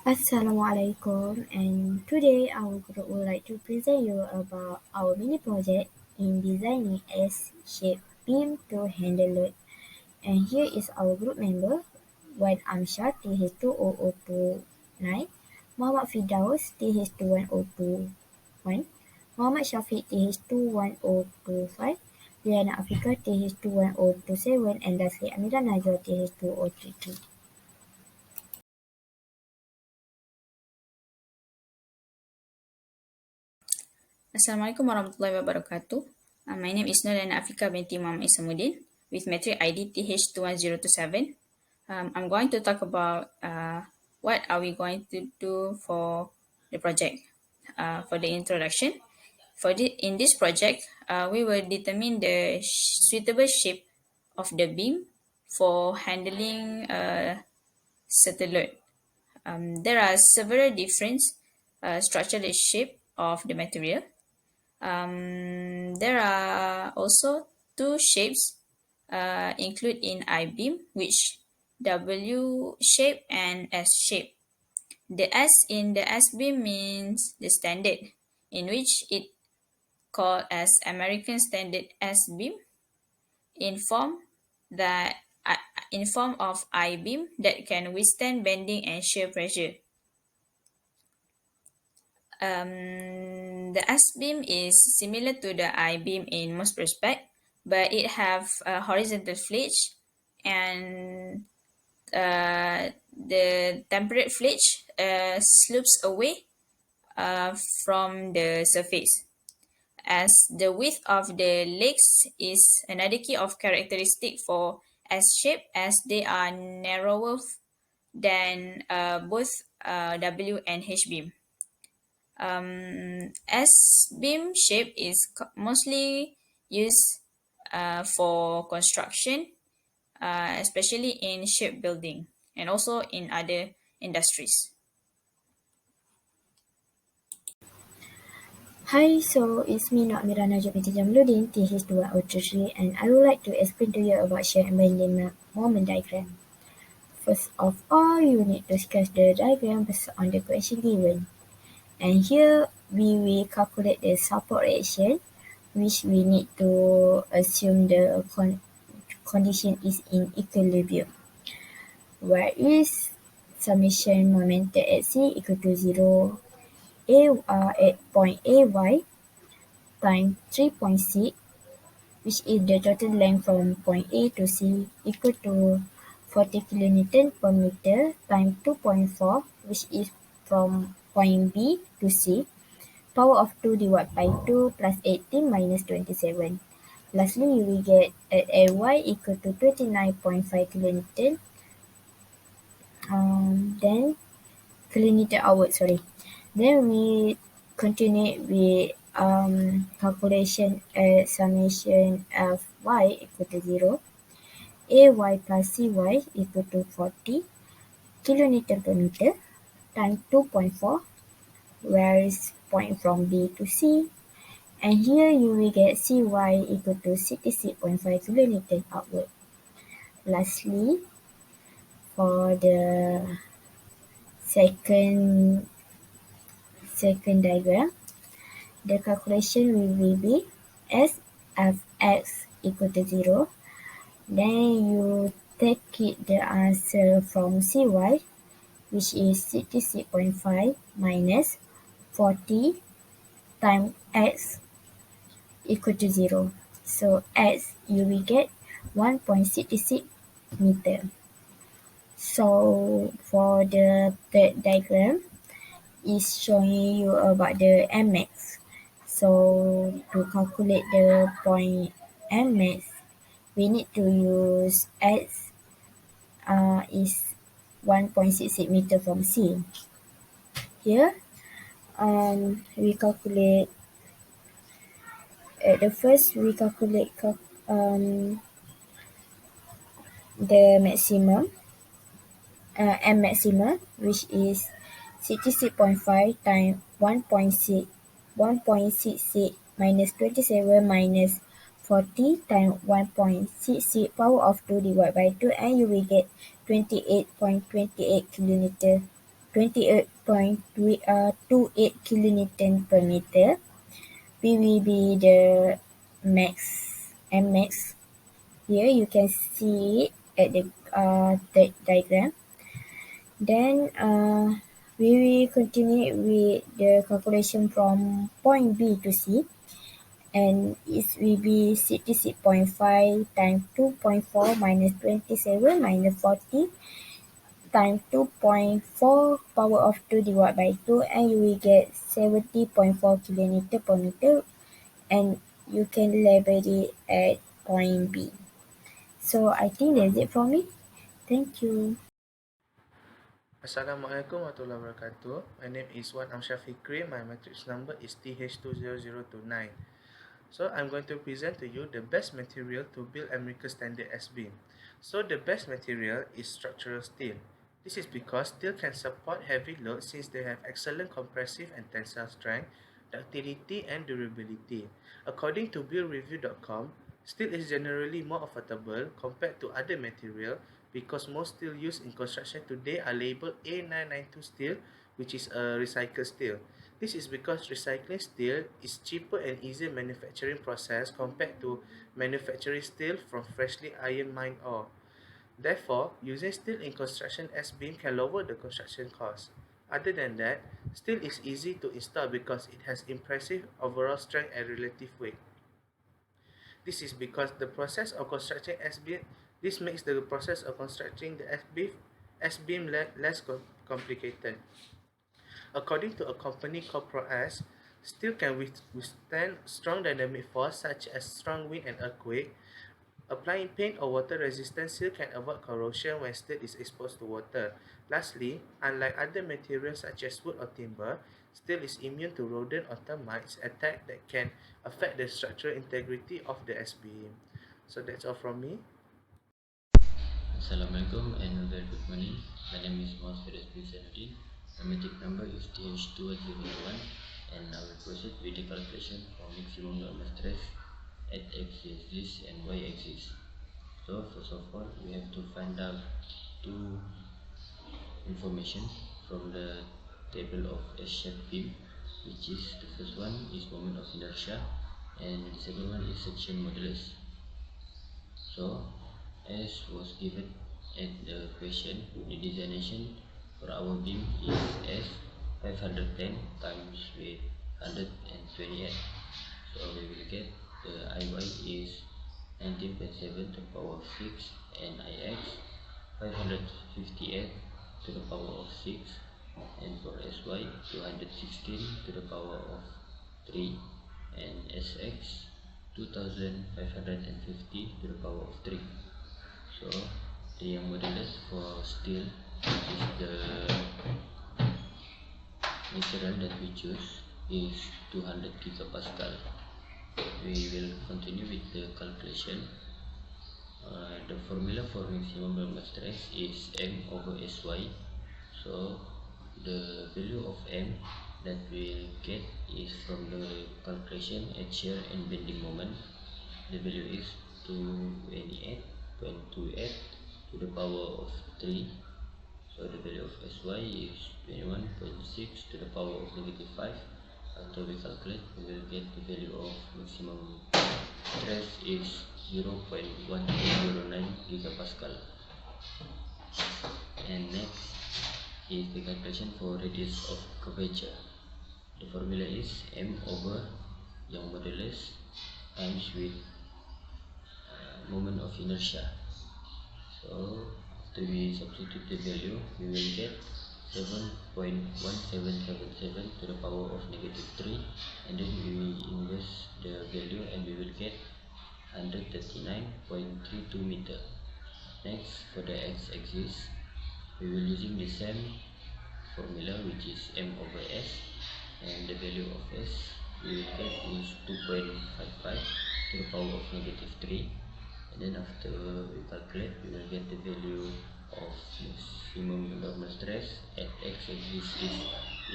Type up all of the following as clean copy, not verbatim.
Assalamualaikum, and today our group would like to present you about our mini project in designing S-shaped beam to handle load. And here is our group member: Wan Amshar TH20029, Muhammad Firdaus TH21021, Muhammad Shafiq TH21025, Rihanna Afrika TH21027, and lastly Amira Najwa TH2033. Assalamualaikum warahmatullahi wabarakatuh. My name is Nurlana Afika binti Muhammad Isamuddin with metric ID TH21027. I'm going to talk about what are we going to do for the project. For the introduction, in this project, we will determine the suitable shape of the beam for handling certain load. There are several different structural shape of the material. There are also two shapes included in I-beam, which W shape and S shape. The S in the S-beam means the standard, in which it called as American Standard S-beam in form that in form of I-beam that can withstand bending and shear pressure. The S-beam is similar to the I-beam in most respect, but it have a horizontal flitch and the temperate flitch slopes away from the surface. As the width of the legs is another key of characteristic for S-shape, as they are narrower than both W and H-beam. S-beam shape is mostly used for construction, especially in shipbuilding and also in other industries. Hi, so it's me, Not Mira Najib binti Jamluddin, TH2103, and I would like to explain to you about shear and bending moment diagram. First of all, you need to sketch the diagram based on the question given. And here, we will calculate the support reaction, which we need to assume the condition is in equilibrium. Where is summation momentum at C equal to 0, at point AY times 3.6, which is the total length from point A to C, equal to 40 kilonewton per meter times 2.4, which is from point B to C, power of 2 divided by 2 plus 18 minus 27. Lastly, you will get at Ay equal to 29.5 kilonewton, then kilonewton hour, sorry. Then we continue with calculation at summation of y equal to 0, ay plus cy equal to 40 kilonewton per meter times 2.4, where is point from B to C, and here you will get cy equal to 66.5 kilonewton outward. Lastly, for the second diagram, the calculation will be S of x equal to 0. Then you take it the answer from Cy, which is 66.5 minus 40 times x equal to 0. So x you will get 1.66 meter. So for the third diagram, is showing you about the Mx. So to calculate the point Mx, we need to use x is 1.66 meter from C. Here, we calculate at the first we calculate the maximum M maximum, which is 66.5 times 1.66 minus 27 minus 40 times 1.66 power of 2 divided by 2, and you will get 28.28 kilonewton 28.28 kilonewton per meter. P will be the max. Here you can see it at the third diagram. Then we will continue with the calculation from point B to C, and it will be 66.5 times 2.4 minus 27 minus 40 times 2.4 power of 2 divided by 2, and you will get 70.4 kilonewton per meter, and you can label it at point B. So I think that's it from me. Thank you. Assalamualaikum warahmatullahi wabarakatuh. My name is Wan Amshar Fikri. My matrix number is TH20029. So I'm going to present to you the best material to build American Standard S-beam. So the best material is structural steel. This is because steel can support heavy load since they have excellent compressive and tensile strength, ductility and durability. According to buildreview.com, steel is generally more affordable compared to other material because most steel used in construction today are labeled A992 steel, which is a recycled steel. This is because recycling steel is cheaper and easier manufacturing process compared to manufacturing steel from freshly iron mined ore. Therefore, using steel in construction S-beam can lower the construction cost. Other than that, steel is easy to install because it has impressive overall strength and relative weight. This is because the process of constructing S-beam, this makes the process of constructing the S-beam less complicated. According to a company called ProS, steel can withstand strong dynamic force such as strong wind and earthquake. Applying paint or water-resistant seal can avoid corrosion when steel is exposed to water. Lastly, unlike other materials such as wood or timber, steel is immune to rodent or termites attack that can affect the structural integrity of the S-beam. So that's all from me. Assalamualaikum and very good morning. My name is Muhammad Firas bin Zainuddin. My matric number is TH2001, and I will proceed with the calculation for maximum normal stress at x-axis and y-axis. So first of all, we have to find out two information from the table of S-shaped beam, which is the first one is moment of inertia and the second one is section modulus. So as was given at the question, the designation for our beam is S 510 times with 128. So we will get the IY is 19.7 to the power of 6 and IX 558 to the power of 6, and for SY 216 to the power of 3, and SX 2550 to the power of 3. So the Young modulus for steel is the material that we choose is 200 gigapascal. We will continue with the calculation. The formula for maximum normal stress is M over Sy. So the value of M that we get is from the calculation at shear and bending moment. The value is 28.28 to the power of 3. So the value of Sy is 21.6 to the power of negative 5. After we calculate, we will get the value of maximum stress is 0.1209 gigapascal. And next is the calculation for radius of curvature. The formula is M over Young modulus times with moment of inertia. So after we substitute the value, we will get 7.1777 to the power of negative 3, and then we will inverse the value and we will get 139.32 meter. Next, for the x-axis, we will using the same formula, which is M over S, and the value of S we will get is 2.55 to the power of negative 3, and then after we calculate, we will get the value of maximum normal stress at x-axis is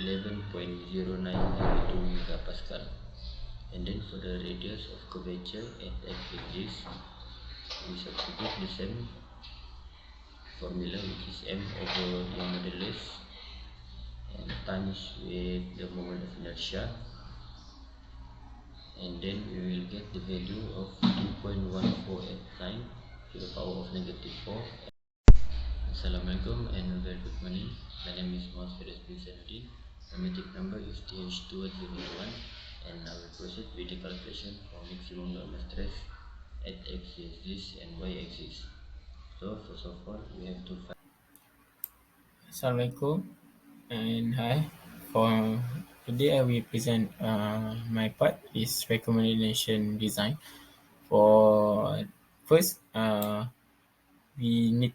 11.0992 megapascal. And then for the radius of curvature at x-axis, we substitute the same formula, which is M over Young modulus times with the moment of inertia, and then we will get the value of 2.1489 to the power of negative 4. Assalamualaikum and a very good morning. My name is Muhammad Firdaus bin Zainuddin. My metric number is TH2001, and I will proceed with the calculation for maximum normal stress at x-axis and y-axis. So first of all, we have to find. Assalamualaikum and hi. For today, I will present my part is recommendation design. For first, we need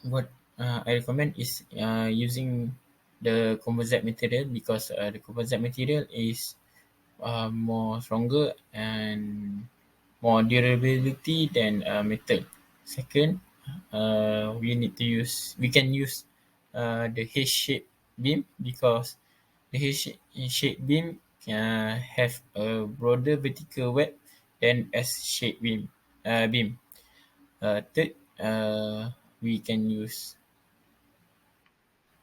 what I recommend is using the composite material because the composite material is more stronger and more durability than metal. Second, we can use the H-shaped beam because the H-shaped beam have a broader vertical web than S-shaped beam. Third, we can use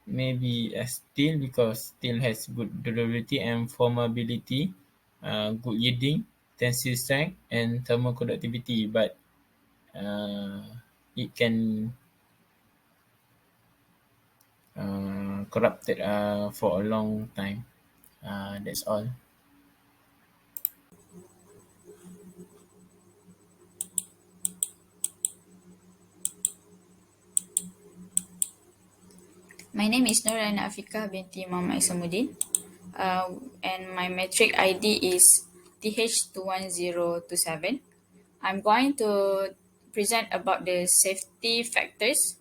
maybe a steel because steel has good durability and formability, good yielding, tensile strength, and thermal conductivity, but uh, it can corrupted for a long time. That's all. My name is Nurana Afika binti Muhammad Isamuddin, and my metric ID is TH21027. I'm going to present about the safety factors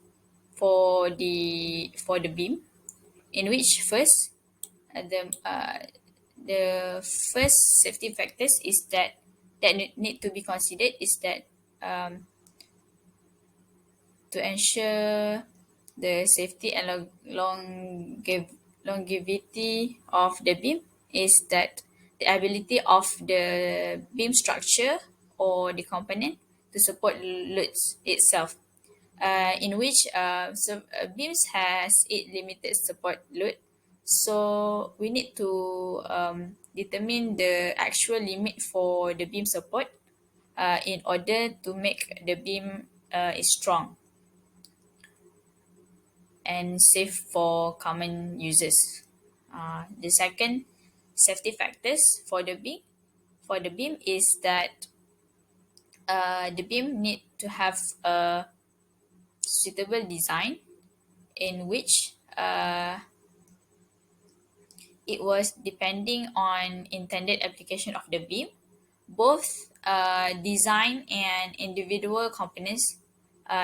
for the beam, in which first the first safety factors is that need to be considered is that um, to ensure the safety and longevity of the beam is that the ability of the beam structure or the component to support loads itself, in which beams has it limited support load, so we need to determine the actual limit for the beam support in order to make the beam is strong and safe for common users. The second safety factors for the beam is that the beam need to have a suitable design in which it was depending on intended application of the beam. Both design and individual components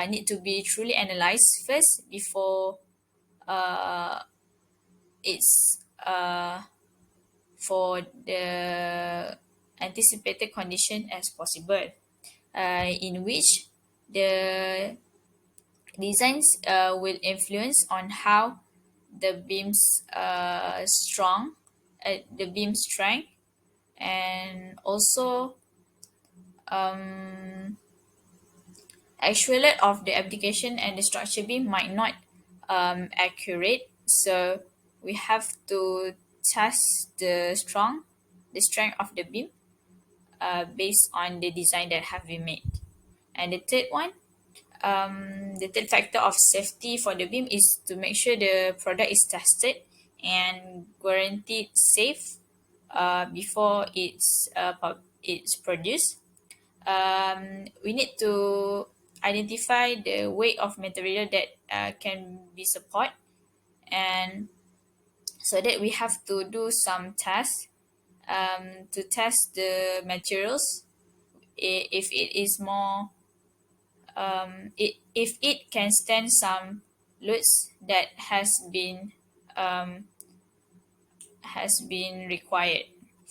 need to be truly analyzed first before it's for the anticipated condition as possible, in which the designs will influence on how the beam's the beam strength, and also actual of the application and the structure beam might not accurate. So we have to test the strength of the beam based on the design that have been made. And the third factor of safety for the beam is to make sure the product is tested and guaranteed safe before it's produced. We need to identify the weight of material that can be support, and so that we have to do some tests to test the materials if it is more if it can stand some loads that has been required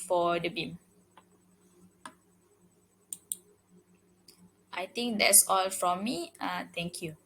for the beam. I think that's all from me. Thank you.